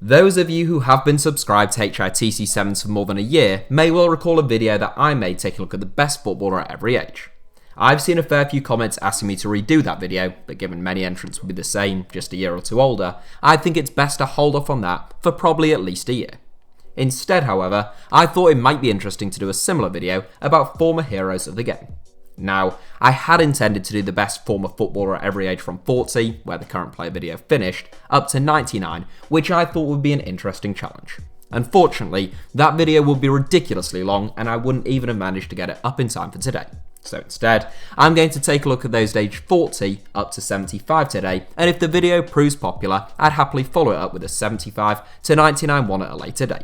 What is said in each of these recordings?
Those of you who have been subscribed to HITC Sevens for more than a year may well recall a video that I made taking a look at the best footballer at every age. I've seen a fair few comments asking me to redo that video, but given many entrants will be the same, just a year or two older, I think it's best to hold off on that for probably at least a year. Instead, however, I thought it might be interesting to do a similar video about former heroes of the game. Now, I had intended to do the best former footballer at every age from 40, where the current player video finished, up to 99, which I thought would be an interesting challenge. Unfortunately, that video would be ridiculously long and I wouldn't even have managed to get it up in time for today. So instead, I'm going to take a look at those aged 40 up to 75 today, and if the video proves popular, I'd happily follow it up with a 75 to 99 one at a later date.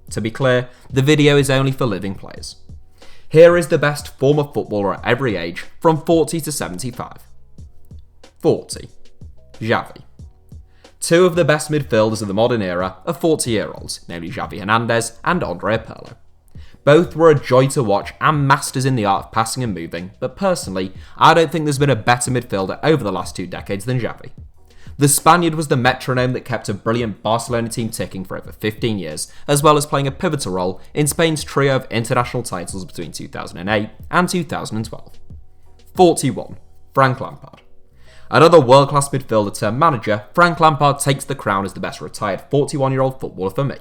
To be clear, the video is only for living players. Here is the best former footballer at every age from 40 to 75. 40. XAVI. Two of the best midfielders of the modern era are 40-year-olds, namely Xavi Hernandez and Andrea Pirlo. Both were a joy to watch and masters in the art of passing and moving, but personally, I don't think there's been a better midfielder over the last 2 decades than Xavi. The Spaniard was the metronome that kept a brilliant Barcelona team ticking for over 15 years, as well as playing a pivotal role in Spain's trio of international titles between 2008 and 2012. 41. Frank Lampard. Another world-class midfielder turned manager, Frank Lampard takes the crown as the best retired 41-year-old footballer for me.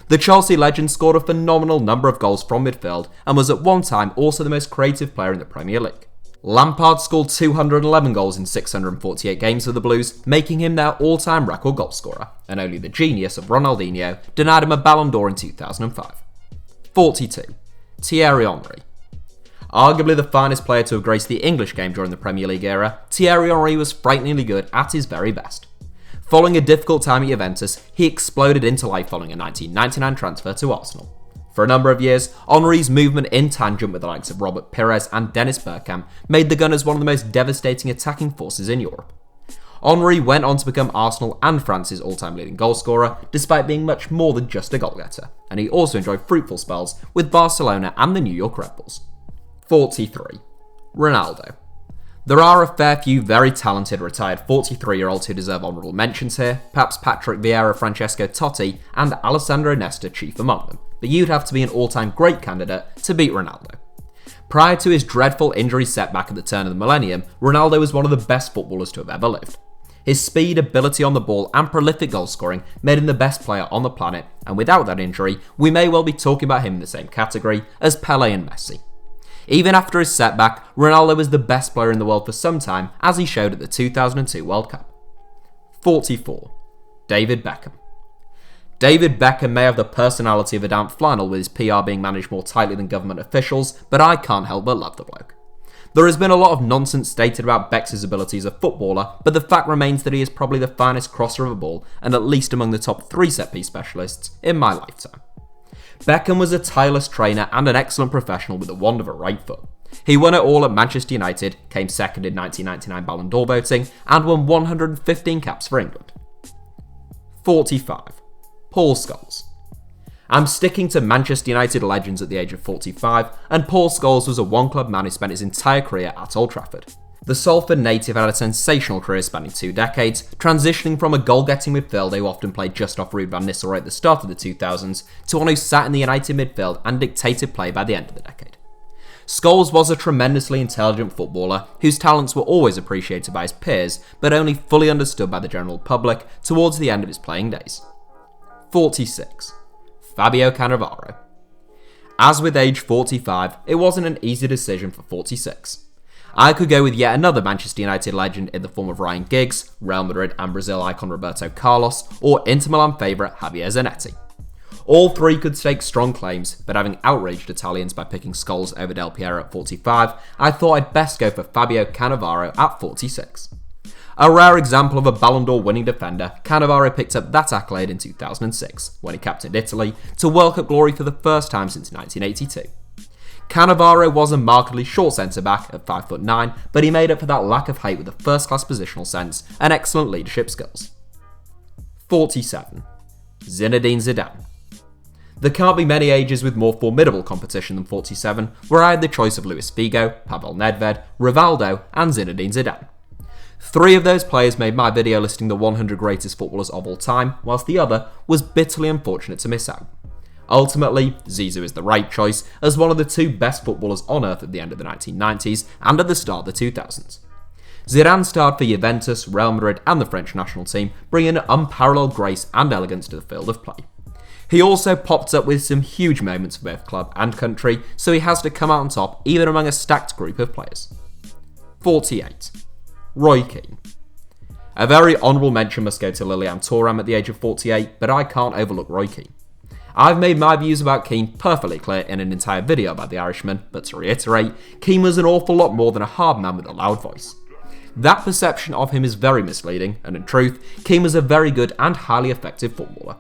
The Chelsea legend scored a phenomenal number of goals from midfield and was at one time also the most creative player in the Premier League. Lampard scored 211 goals in 648 games for the Blues, making him their all-time record goalscorer, and only the genius of Ronaldinho denied him a Ballon d'Or in 2005. 42. Thierry Henry. Arguably the finest player to have graced the English game during the Premier League era, Thierry Henry was frighteningly good at his very best. Following a difficult time at Juventus, he exploded into life following a 1999 transfer to Arsenal. For a number of years, Henry's movement in tangent with the likes of Robert Pires and Dennis Bergkamp made the Gunners one of the most devastating attacking forces in Europe. Henry went on to become Arsenal and France's all-time leading goalscorer, despite being much more than just a goal-getter, and he also enjoyed fruitful spells with Barcelona and the New York Red Bulls. 43. Ronaldo. There are a fair few very talented retired 43-year-olds who deserve honourable mentions here, perhaps Patrick Vieira, Francesco Totti, and Alessandro Nesta chief among them, but you'd have to be an all-time great candidate to beat Ronaldo. Prior to his dreadful injury setback at the turn of the millennium, Ronaldo was one of the best footballers to have ever lived. His speed, ability on the ball, and prolific goal scoring made him the best player on the planet, and without that injury, we may well be talking about him in the same category as Pele and Messi. Even after his setback, Ronaldo was the best player in the world for some time, as he showed at the 2002 World Cup. 44. David Beckham. David Beckham may have the personality of a damp flannel with his PR being managed more tightly than government officials, but I can't help but love the bloke. There has been a lot of nonsense stated about Beck's ability as a footballer, but the fact remains that he is probably the finest crosser of a ball and at least among the top 3 set-piece specialists in my lifetime. Beckham was a tireless trainer and an excellent professional with a wand of a right foot. He won it all at Manchester United, came second in 1999 Ballon d'Or voting, and won 115 caps for England. 45. Paul Scholes. I'm sticking to Manchester United legends at the age of 45, and Paul Scholes was a one-club man who spent his entire career at Old Trafford. The Salford native had a sensational career spanning 2 decades, transitioning from a goal-getting midfielder who often played just off Ruud van Nistelrooy at the start of the 2000s, to one who sat in the United midfield and dictated play by the end of the decade. Scholes was a tremendously intelligent footballer whose talents were always appreciated by his peers, but only fully understood by the general public towards the end of his playing days. 46. Fabio Cannavaro. As with age 45, it wasn't an easy decision for 46. I could go with yet another Manchester United legend in the form of Ryan Giggs, Real Madrid and Brazil icon Roberto Carlos, or Inter Milan favourite Javier Zanetti. All 3 could stake strong claims, but having outraged Italians by picking Scholes over Del Piero at 45, I thought I'd best go for Fabio Cannavaro at 46. A rare example of a Ballon d'Or winning defender, Cannavaro picked up that accolade in 2006, when he captained Italy to World Cup glory for the first time since 1982. Cannavaro was a markedly short centre-back at 5'9", but he made up for that lack of height with a first-class positional sense and excellent leadership skills. 47. Zinedine Zidane. There can't be many ages with more formidable competition than 47, where I had the choice of Luis Figo, Pavel Nedved, Rivaldo and Zinedine Zidane. 3 of those players made my video listing the 100 greatest footballers of all time, whilst the other was bitterly unfortunate to miss out. Ultimately, Zizou is the right choice as one of the 2 best footballers on earth at the end of the 1990s and at the start of the 2000s. Zidane starred for Juventus, Real Madrid and the French national team, bringing unparalleled grace and elegance to the field of play. He also popped up with some huge moments for both club and country, so he has to come out on top even among a stacked group of players. 48. Roy Keane. A very honourable mention must go to Lilian Thuram at the age of 48, but I can't overlook Roy Keane. I've made my views about Keane perfectly clear in an entire video about the Irishman, but to reiterate, Keane was an awful lot more than a hard man with a loud voice. That perception of him is very misleading, and in truth, Keane was a very good and highly effective footballer.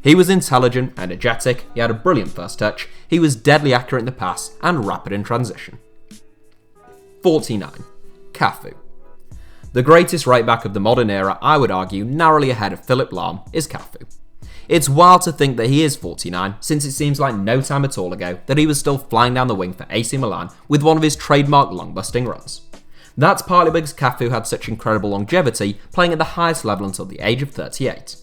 He was intelligent, energetic, he had a brilliant first touch, he was deadly accurate in the pass, and rapid in transition. 49. CAFU. The greatest right-back of the modern era, I would argue, narrowly ahead of Philipp Lahm, is CAFU. It's wild to think that he is 49, since it seems like no time at all ago that he was still flying down the wing for AC Milan with one of his trademark long-busting runs. That's partly because CAFU had such incredible longevity, playing at the highest level until the age of 38.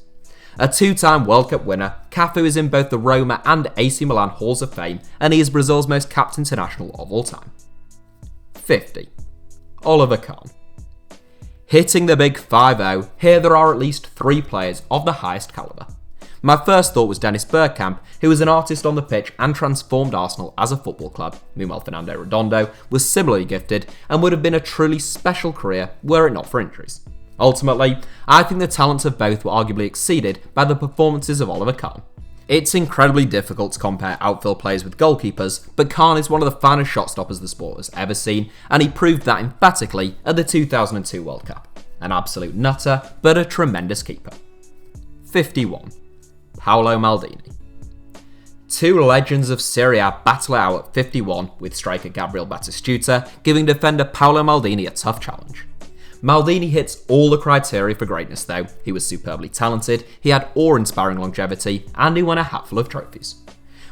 A 2-time World Cup winner, CAFU is in both the Roma and AC Milan Halls of Fame, and he is Brazil's most capped international of all time. 50. Oliver Kahn. Hitting the big 5-0, here there are at least 3 players of the highest calibre. My first thought was Dennis Bergkamp, who was an artist on the pitch and transformed Arsenal as a football club. Meanwhile, Fernando Redondo was similarly gifted and would have been a truly special career were it not for injuries. Ultimately, I think the talents of both were arguably exceeded by the performances of Oliver Kahn. It's incredibly difficult to compare outfield players with goalkeepers, but Kahn is one of the finest shot stoppers the sport has ever seen, and he proved that emphatically at the 2002 World Cup. An absolute nutter, but a tremendous keeper. 51. Paolo Maldini. 2 legends of Serie A battle it out at 51, with striker Gabriel Batistuta giving defender Paolo Maldini a tough challenge. Maldini hits all the criteria for greatness though. He was superbly talented, he had awe-inspiring longevity, and he won a hatful of trophies.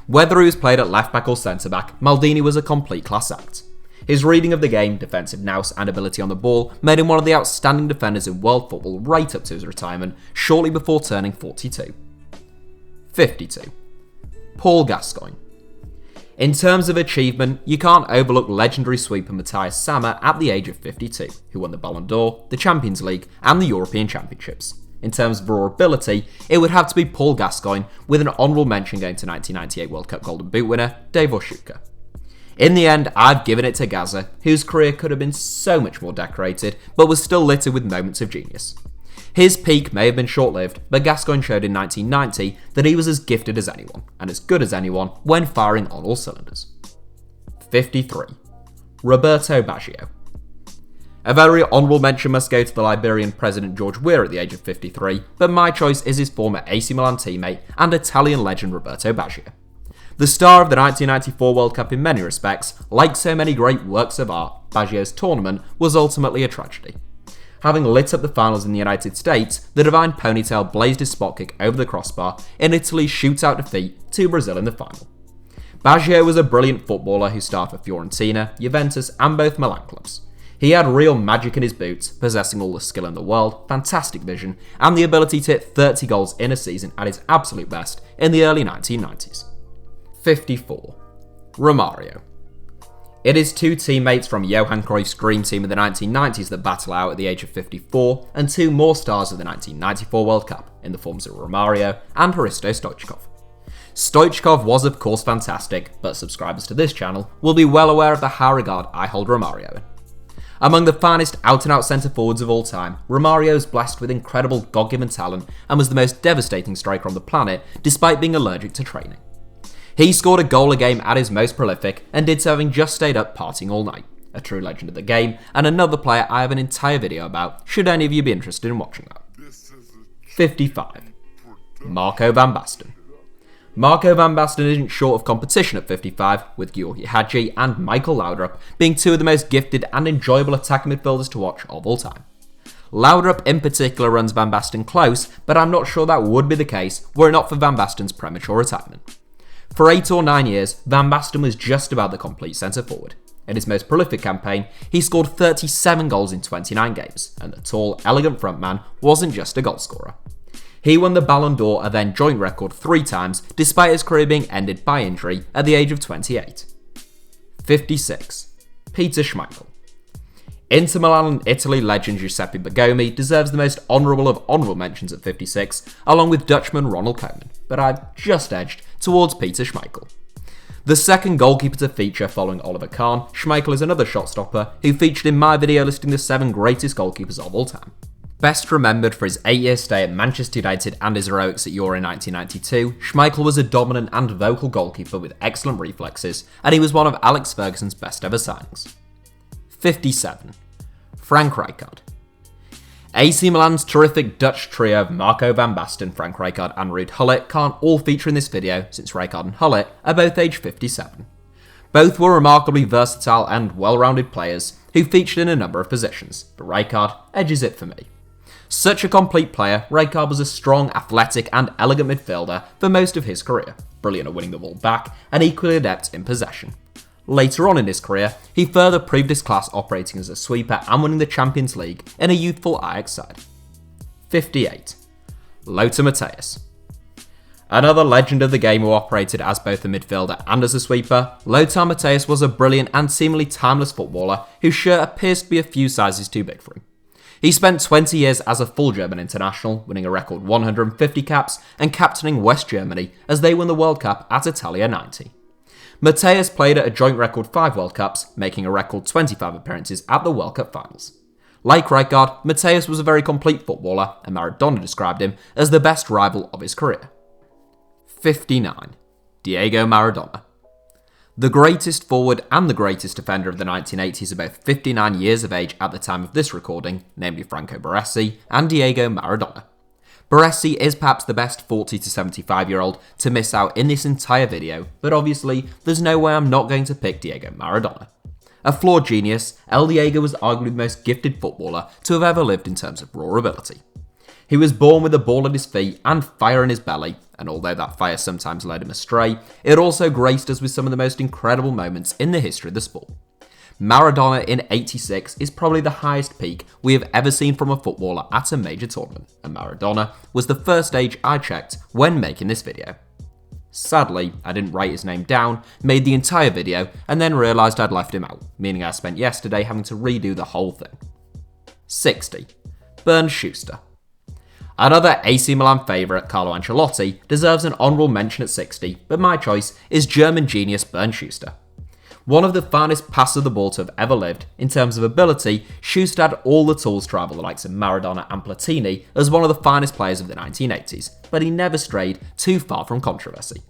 Whether he was played at left back or centre back, Maldini was a complete class act. His reading of the game, defensive nous and ability on the ball made him one of the outstanding defenders in world football right up to his retirement, shortly before turning 42. 52. Paul Gascoigne. In terms of achievement, you can't overlook legendary sweeper Matthias Sammer at the age of 52, who won the Ballon d'Or, the Champions League and the European Championships. In terms of raw ability, it would have to be Paul Gascoigne, with an honourable mention going to 1998 World Cup Golden Boot winner Dave Oshooka. In the end, I've given it to Gaza, whose career could have been so much more decorated, but was still littered with moments of genius. His peak may have been short-lived, but Gascoigne showed in 1990 that he was as gifted as anyone, and as good as anyone when firing on all cylinders. 53. Roberto Baggio. A very honourable mention must go to the Liberian president George Weah at the age of 53, but my choice is his former AC Milan teammate and Italian legend Roberto Baggio. The star of the 1994 World Cup in many respects, like so many great works of art, Baggio's tournament was ultimately a tragedy. Having lit up the finals in the United States, the divine ponytail blazed his spot kick over the crossbar in Italy's shootout defeat to Brazil in the final. Baggio was a brilliant footballer who starred for Fiorentina, Juventus and both Milan clubs. He had real magic in his boots, possessing all the skill in the world, fantastic vision, and the ability to hit 30 goals in a season at his absolute best in the early 1990s. 54. Romario. It is 2 teammates from Johan Cruyff's dream team of the 1990s that battle out at the age of 54, and 2 more stars of the 1994 World Cup, in the forms of Romario and Hristo Stoichkov. Stoichkov was of course fantastic, but subscribers to this channel will be well aware of the high regard I hold Romario in. Among the finest out-and-out centre-forwards of all time, Romario is blessed with incredible God-given talent and was the most devastating striker on the planet, despite being allergic to training. He scored a goal a game at his most prolific, and did so having just stayed up partying all night. A true legend of the game, and another player I have an entire video about, should any of you be interested in watching that. 55. Marco van Basten. Marco van Basten isn't short of competition at 55, with Gheorghe Hagi and Michael Laudrup being 2 of the most gifted and enjoyable attacking midfielders to watch of all time. Laudrup in particular runs Van Basten close, but I'm not sure that would be the case were it not for Van Basten's premature retirement. For 8 or 9 years, Van Basten was just about the complete centre-forward. In his most prolific campaign, he scored 37 goals in 29 games, and the tall, elegant frontman wasn't just a goalscorer. He won the Ballon d'Or, a then joint record 3 times, despite his career being ended by injury at the age of 28. 56. Peter Schmeichel. Inter Milan and Italy legend Giuseppe Bergomi deserves the most honourable of honourable mentions at 56, along with Dutchman Ronald Koeman, but I've just edged towards Peter Schmeichel. The second goalkeeper to feature following Oliver Kahn, Schmeichel is another shot stopper who featured in my video listing the 7 greatest goalkeepers of all time. Best remembered for his 8-year stay at Manchester United and his heroics at Euro 1992, Schmeichel was a dominant and vocal goalkeeper with excellent reflexes, and he was one of Alex Ferguson's best ever signings. 57. Frank Rijkaard. AC Milan's terrific Dutch trio of Marco van Basten, Frank Rijkaard and Ruud Gullit can't all feature in this video since Rijkaard and Gullit are both aged 57. Both were remarkably versatile and well-rounded players who featured in a number of positions, but Rijkaard edges it for me. Such a complete player, Rijkaard was a strong, athletic and elegant midfielder for most of his career, brilliant at winning the ball back and equally adept in possession. Later on in his career, he further proved his class operating as a sweeper and winning the Champions League in a youthful Ajax side. 58. Lothar Matthäus. Another legend of the game who operated as both a midfielder and as a sweeper, Lothar Matthäus was a brilliant and seemingly timeless footballer whose shirt appears to be a few sizes too big for him. He spent 20 years as a full German international, winning a record 150 caps and captaining West Germany as they won the World Cup at Italia 90. Matthäus played at a joint record 5 World Cups, making a record 25 appearances at the World Cup finals. Like Rijkaard, Matthäus was a very complete footballer, and Maradona described him as the best rival of his career. 59. Diego Maradona. The greatest forward and the greatest defender of the 1980s are both 59 years of age at the time of this recording, namely Franco Baresi and Diego Maradona. Baresi is perhaps the best 40 to 75-year-old to miss out in this entire video, but obviously there's no way I'm not going to pick Diego Maradona. A flawed genius, El Diego was arguably the most gifted footballer to have ever lived in terms of raw ability. He was born with a ball at his feet and fire in his belly, and although that fire sometimes led him astray, it also graced us with some of the most incredible moments in the history of the sport. Maradona in 86 is probably the highest peak we have ever seen from a footballer at a major tournament, and Maradona was the first age I checked when making this video. Sadly, I didn't write his name down, made the entire video, and then realised I'd left him out, meaning I spent yesterday having to redo the whole thing. 60. Bernd Schuster. Another AC Milan favourite, Carlo Ancelotti, deserves an honourable mention at 60, but my choice is German genius Bernd Schuster. One of the finest passers of the ball to have ever lived, in terms of ability, Schuster had all the tools to rival the likes of Maradona and Platini as one of the finest players of the 1980s, but he never strayed too far from controversy.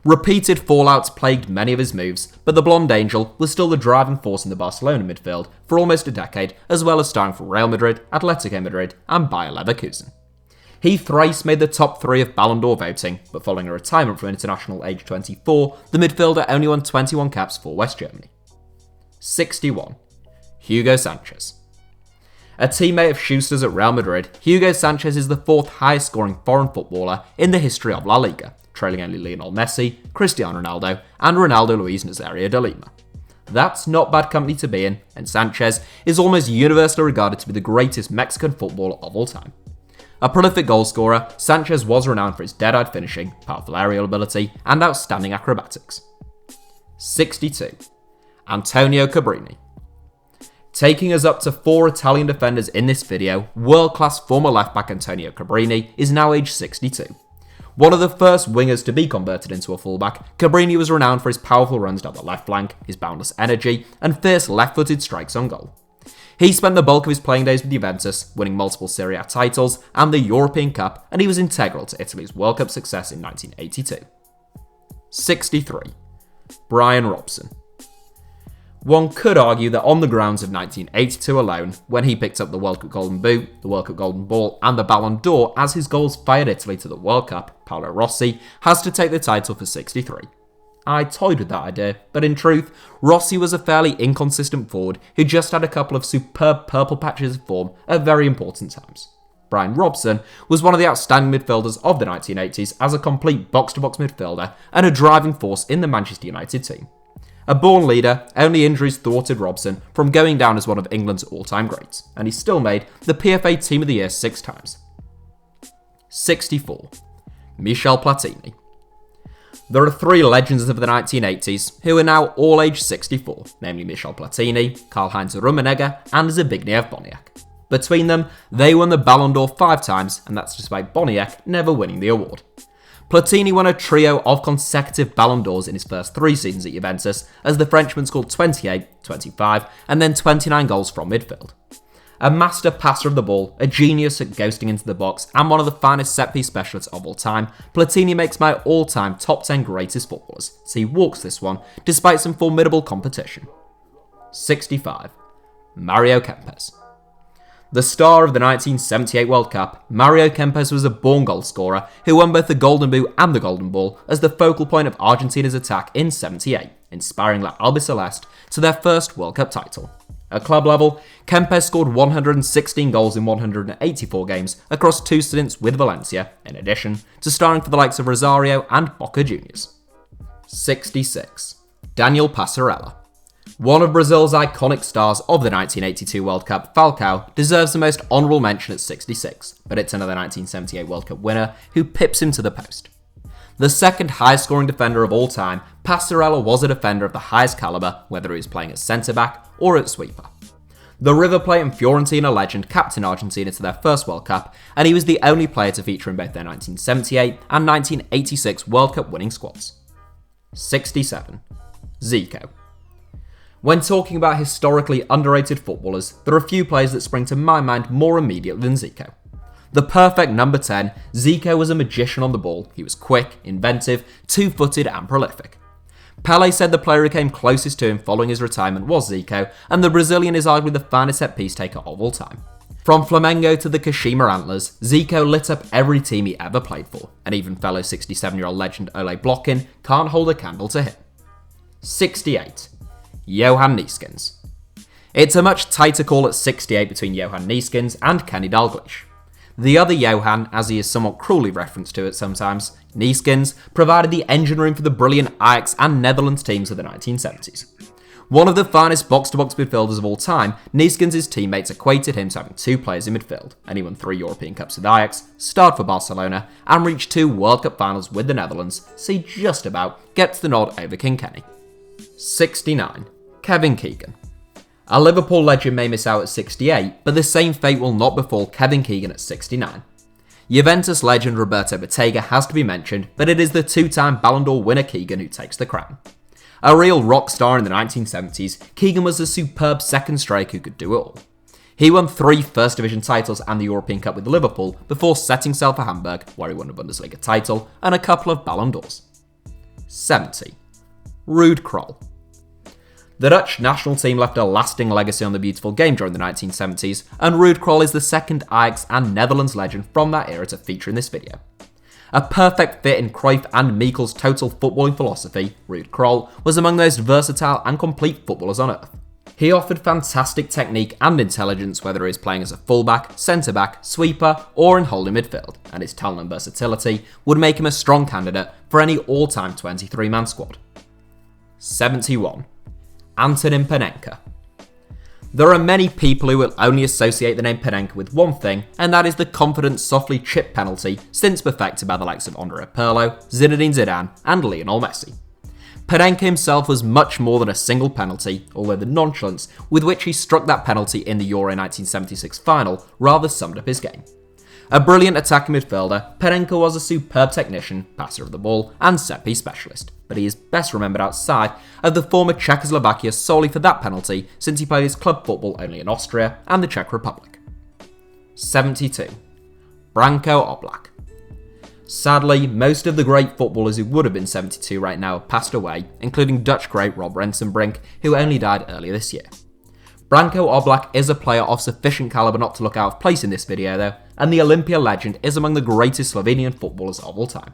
Repeated fallouts plagued many of his moves, but the Blonde Angel was still the driving force in the Barcelona midfield for almost a decade, as well as starring for Real Madrid, Atletico Madrid and Bayer Leverkusen. He thrice made the top 3 of Ballon d'Or voting, but following a retirement from international age 24, the midfielder only won 21 caps for West Germany. 61. Hugo Sanchez. A teammate of Schuster's at Real Madrid, Hugo Sanchez is the 4th highest scoring foreign footballer in the history of La Liga, trailing only Lionel Messi, Cristiano Ronaldo and Ronaldo Luis Nazario de Lima. That's not bad company to be in, and Sanchez is almost universally regarded to be the greatest Mexican footballer of all time. A prolific goalscorer, Sanchez was renowned for his dead-eyed finishing, powerful aerial ability, and outstanding acrobatics. 62. Antonio Cabrini. Taking us up to 4 Italian defenders in this video, world-class former left-back Antonio Cabrini is now aged 62. One of the first wingers to be converted into a fullback, Cabrini was renowned for his powerful runs down the left flank, his boundless energy, and fierce left-footed strikes on goal. He spent the bulk of his playing days with Juventus, winning multiple Serie A titles and the European Cup, and he was integral to Italy's World Cup success in 1982. 63. Brian Robson. One could argue that on the grounds of 1982 alone, when he picked up the World Cup Golden Boot, the World Cup Golden Ball and the Ballon d'Or as his goals fired Italy to the World Cup, Paolo Rossi has to take the title for 63. I toyed with that idea, but in truth, Rossi was a fairly inconsistent forward who just had a couple of superb purple patches of form at very important times. Brian Robson was one of the outstanding midfielders of the 1980s as a complete box-to-box midfielder and a driving force in the Manchester United team. A born leader, only injuries thwarted Robson from going down as one of England's all-time greats, and he still made the PFA Team of the Year 6 times. 64. Michel Platini. There are 3 legends of the 1980s who are now all aged 64, namely Michel Platini, Karl-Heinz Rummenigge, and Zbigniew Boniek. Between them, they won the Ballon d'Or 5 times, and that's despite Boniek never winning the award. Platini won a trio of consecutive Ballon d'Ors in his first 3 seasons at Juventus, as the Frenchman scored 28, 25, and then 29 goals from midfield. A master passer of the ball, a genius at ghosting into the box, and one of the finest set-piece specialists of all time, Platini makes my all-time top 10 greatest footballers, so he walks this one despite some formidable competition. 65. Mario Kempes. The star of the 1978 World Cup, Mario Kempes was a born goalscorer who won both the Golden Boot and the Golden Ball as the focal point of Argentina's attack in '78, inspiring La Albiceleste to their first World Cup title. At club level, Kempes scored 116 goals in 184 games across 2 stints with Valencia, in addition to starring for the likes of Rosario and Boca Juniors. 66. Daniel Passarella. One of Brazil's iconic stars of the 1982 World Cup, Falcao, deserves the most honourable mention at 66, but it's another 1978 World Cup winner who pips him to the post. The second highest scoring defender of all time, Passarella was a defender of the highest calibre, whether he was playing as centre-back or at sweeper. The River Plate and Fiorentina legend captained Argentina to their first World Cup, and he was the only player to feature in both their 1978 and 1986 World Cup winning squads. 67. Zico. When talking about historically underrated footballers, there are a few players that spring to my mind more immediately than Zico. The perfect number 10, Zico was a magician on the ball. He was quick, inventive, two-footed and prolific. Pelé said the player who came closest to him following his retirement was Zico, and the Brazilian is arguably the finest set-piece taker of all time. From Flamengo to the Kashima Antlers, Zico lit up every team he ever played for, and even fellow 67-year-old legend Ole Blokhin can't hold a candle to him. 68. Johan Neeskens. It's a much tighter call at 68 between Johan Neeskens and Kenny Dalglish. The other Johan, as he is somewhat cruelly referenced to it sometimes, Neeskens, provided the engine room for the brilliant Ajax and Netherlands teams of the 1970s. One of the finest box-to-box midfielders of all time, Neeskens' teammates equated him to having 2 players in midfield, and he won 3 European Cups with Ajax, starred for Barcelona, and reached 2 World Cup finals with the Netherlands, so he just about gets the nod over King Kenny. 69. Kevin Keegan. A Liverpool legend may miss out at 68, but the same fate will not befall Kevin Keegan at 69. Juventus legend Roberto Bottega has to be mentioned, but it is the 2-time Ballon d'Or winner Keegan who takes the crown. A real rock star in the 1970s, Keegan was a superb second striker who could do it all. He won 3 First Division titles and the European Cup with Liverpool before setting sail for Hamburg, where he won a Bundesliga title and a couple of Ballon d'Ors. 70. Ruud Krol. The Dutch national team left a lasting legacy on the beautiful game during the 1970s, and Ruud Krol is the second Ajax and Netherlands legend from that era to feature in this video. A perfect fit in Cruyff and Michel's total footballing philosophy, Ruud Krol was among the most versatile and complete footballers on earth. He offered fantastic technique and intelligence whether he was playing as a fullback, centre-back, sweeper or in holding midfield, and his talent and versatility would make him a strong candidate for any all-time 23-man squad. 71. Antonin Panenka. There are many people who will only associate the name Panenka with one thing, and that is the confident, softly chipped penalty since perfected by the likes of Andrea Pirlo, Zinedine Zidane, and Lionel Messi. Panenka himself was much more than a single penalty, although the nonchalance with which he struck that penalty in the Euro 1976 final rather summed up his game. A brilliant attacking midfielder, Panenka was a superb technician, passer of the ball, and set-piece specialist, but he is best remembered outside of the former Czechoslovakia solely for that penalty, since he played his club football only in Austria and the Czech Republic. 72. Branko Oblak. Sadly, most of the great footballers who would have been 72 right now have passed away, including Dutch great Rob Rensenbrink, who only died earlier this year. Branko Oblak is a player of sufficient calibre not to look out of place in this video though, and the Olympia legend is among the greatest Slovenian footballers of all time.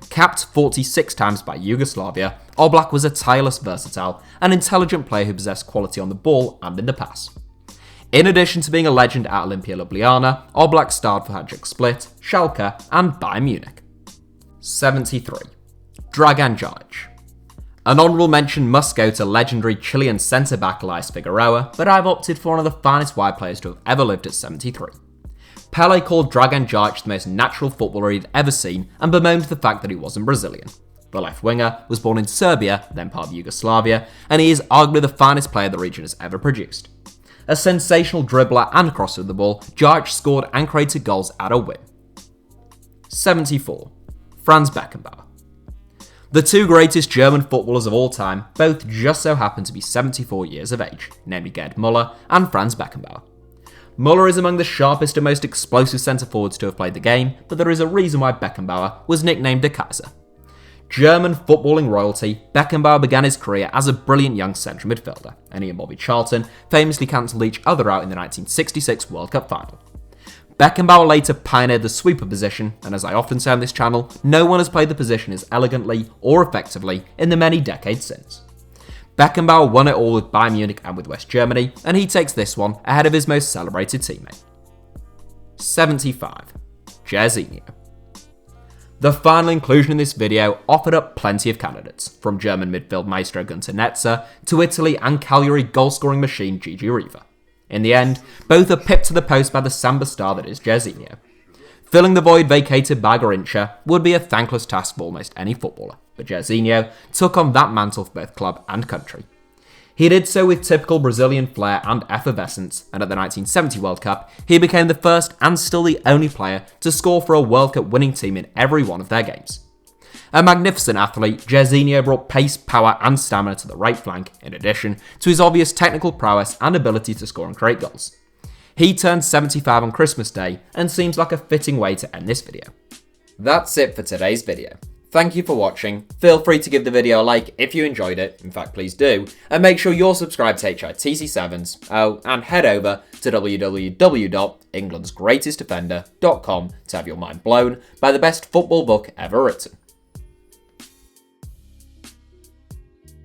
Capped 46 times by Yugoslavia, Oblak was a tireless, versatile, and intelligent player who possessed quality on the ball and in the pass. In addition to being a legend at Olympia Ljubljana, Oblak starred for Hajduk Split, Schalke, and Bayern Munich. 73. Dragan Djalic. An honourable mention must go to legendary Chilean centre-back Elias Figueroa, but I've opted for one of the finest wide players to have ever lived at 73. Pele called Dragan Djaric the most natural footballer he'd ever seen and bemoaned the fact that he wasn't Brazilian. The left winger was born in Serbia, then part of Yugoslavia, and he is arguably the finest player the region has ever produced. A sensational dribbler and crosser of the ball, Djaric scored and created goals at a whim. 74. Franz Beckenbauer. The two greatest German footballers of all time both just so happen to be 74 years of age, namely Gerd Müller and Franz Beckenbauer. Müller is among the sharpest and most explosive centre-forwards to have played the game, but there is a reason why Beckenbauer was nicknamed Der Kaiser. German footballing royalty, Beckenbauer began his career as a brilliant young central midfielder, and he and Bobby Charlton famously cancelled each other out in the 1966 World Cup final. Beckenbauer later pioneered the sweeper position, and as I often say on this channel, no one has played the position as elegantly or effectively in the many decades since. Beckenbauer won it all with Bayern Munich and with West Germany, and he takes this one ahead of his most celebrated teammate. 75. Jairzinho. The final inclusion in this video offered up plenty of candidates, from German midfield maestro Gunter Netzer to Italy and Cagliari goal-scoring machine Gigi Riva. In the end, both are pipped to the post by the Samba star that is Jairzinho. Filling the void vacated by Garrincha would be a thankless task for almost any footballer, but Jairzinho took on that mantle for both club and country. He did so with typical Brazilian flair and effervescence, and at the 1970 World Cup, he became the first and still the only player to score for a World Cup winning team in every one of their games. A magnificent athlete, Jairzinho brought pace, power and stamina to the right flank, in addition to his obvious technical prowess and ability to score and create goals. He turned 75 on Christmas Day and seems like a fitting way to end this video. That's it for today's video. Thank you for watching. Feel free to give the video a like if you enjoyed it, in fact please do, and make sure you're subscribed to HITC Sevens, and head over to www.englandsgreatestdefender.com to have your mind blown by the best football book ever written.